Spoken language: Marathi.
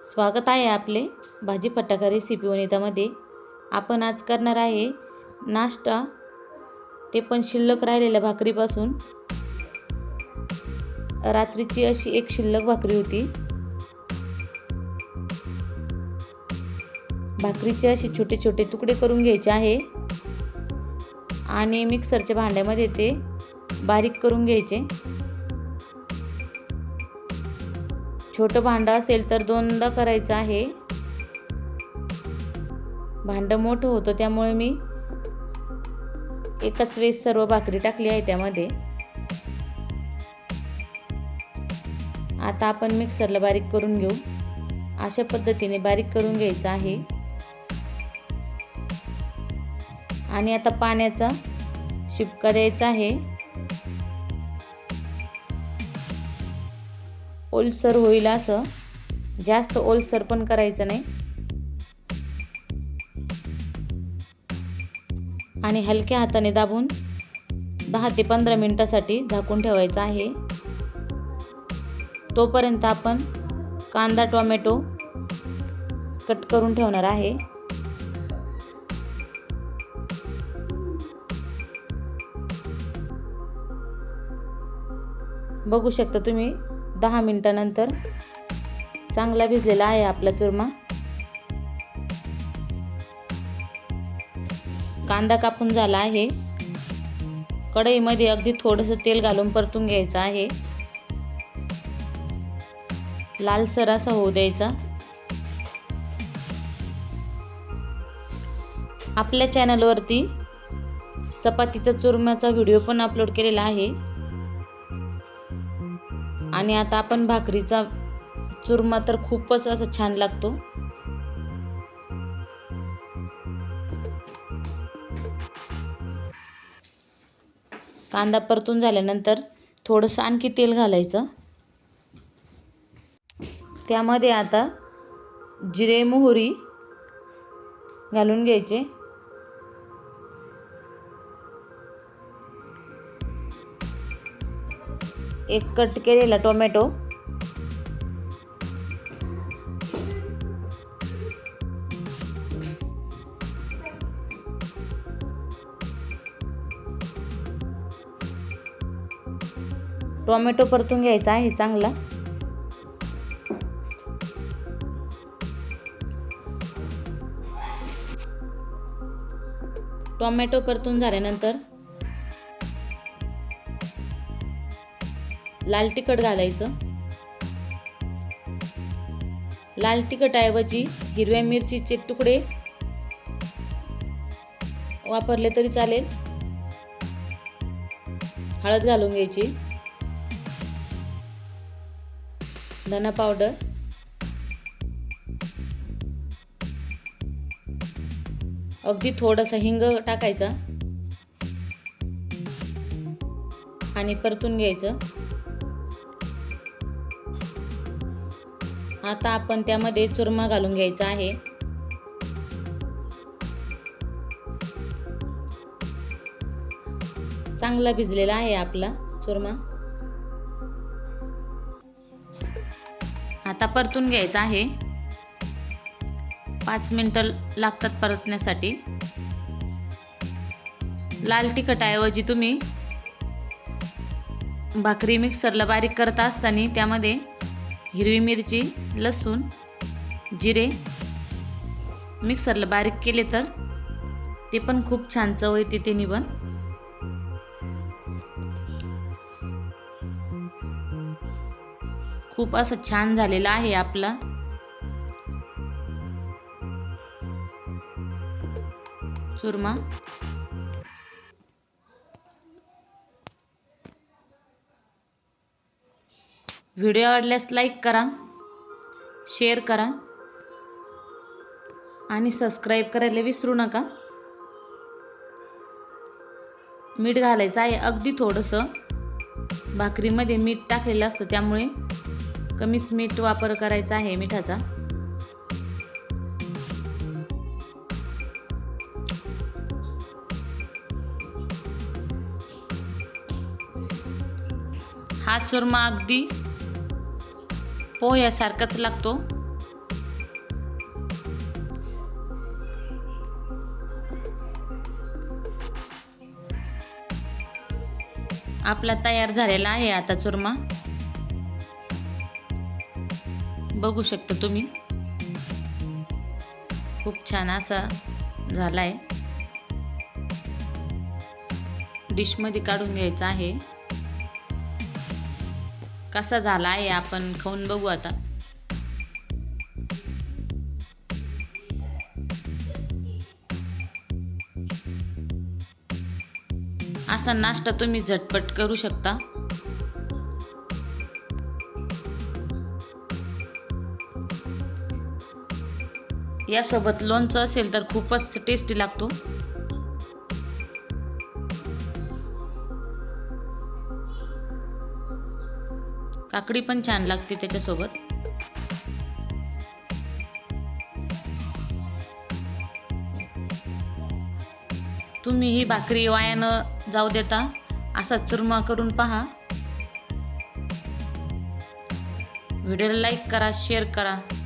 स्वागत आहे आपले भाजी फटाका रेसिपी वनितामध्ये। आपण आज करणार आहे नाश्ता, ते पण शिल्लक राहिलेल्या भाकरीपासून। रात्रीची अशी एक शिल्लक भाकरी होती। भाकरीचे असे छोटे छोटे तुकडे करून घ्यायचे आहे आणि मिक्सरच्या भांड्यामध्ये ते बारीक करून घ्यायचे। छोटं भांडं असेल तर दोनदा करायचं आहे। भांडं मोठं होतं त्यामुळे मी एकाच वेळेस सर्व भाकरी टाकली आहे त्यामध्ये। आता आपण मिक्सरला बारीक करून घेऊ। अशा पद्धतीने बारीक करून घ्यायचं आहे आणि आता पाण्याचा शिपका द्यायचा आहे। ओलसर होईल असं, जास्त ओलसर पण करायचं नाही आणि हलक्या हाताने दाबून 10 ते 15 मिनिटांसाठी झाकून ठेवायचं आहे। तोपर्यंत आपण कांदा टोमॅटो कट करून ठेवणार आहे। बघू शकता तुम्ही 10 मिनिटांनंतर चांगला भिजलेला आहे आपला चुरमा। कांदा कापून झाला आहे। कढईमध्ये अगदी थोडंसं तेल घालून परतून घ्यायचं आहे। लालसर असा होऊ द्यायचा। आपल्या चॅनलवरती चपातीचा चुरम्याचा व्हिडिओ पण अपलोड केलेला आहे आणि आता आपण भाकरीचा चुरमा तर खूपच असं छान लागतो। कांदा परतून झाल्यानंतर थोडंसं आणखी तेल घालायचं। त्यामध्ये आता जिरे मोहरी घालून घ्यायचे। एक कट केलेला टोमॅटो, टोमॅटो परतून घ्यायचा आहे चांगला। टोमॅटो परतून झाल्यानंतर लाल तिखट घालायचं। लाल तिखटऐवजी हिरव्या मिरचीचे तुकडे वापरले तरी चालेल। हळद घालून घ्यायची, धना पावडर, अगदी थोडासा हिंग टाकायचा आणि परतून घ्यायचं। आता आपण त्यामध्ये चुरमा घालून घ्यायचा आहे। चांगला भिजलेला आहे आपला चुरमा। आता परतून घ्यायचा आहे। 5 मिनिटं लागतात परतण्यासाठी। लाल तिखटऐवजी तुम्ही भाकरी मिक्सरला बारीक करत असताना त्यामध्ये हिरवी मिरची, लसूण, जिरे मिक्सरला बारीक केले तर ते पण खूप छान चव येते त्याने पण। खूप असं छान झालेला आहे आपला चुरमा। व्हिडिओ आवडल्यास लाईक करा, शेअर करा आणि सबस्क्राईब करायला विसरू नका। मीठ घालायचं आहे अगदी थोडंसं। भाकरीमध्ये मीठ टाकलेलं असतं त्यामुळे कमीच मीठ वापर करायचा आहे मिठाचा। हा चुरमा अगदी पोह्यासारखाच लागतो। आपला तयार झालेला आहे आता चुरमा, बघू शकता तुम्ही. खूप छान असा झाला आहे. डिशमध्ये काढून घ्यायचा आहे. कसा झाला आहे आपण खाऊन बघू आता. असा नाश्ता तुम्ही झटपट करू शकता. यासोबत लोणचं असेल तर खूपच टेस्टी लागतो. काकडी पण छान लागते त्याच्यासोबत. तुम्ही ही भाकरी वाया न जाऊ देता असा चुरमा करून पहा. व्हिडिओला लाईक करा, शेअर करा.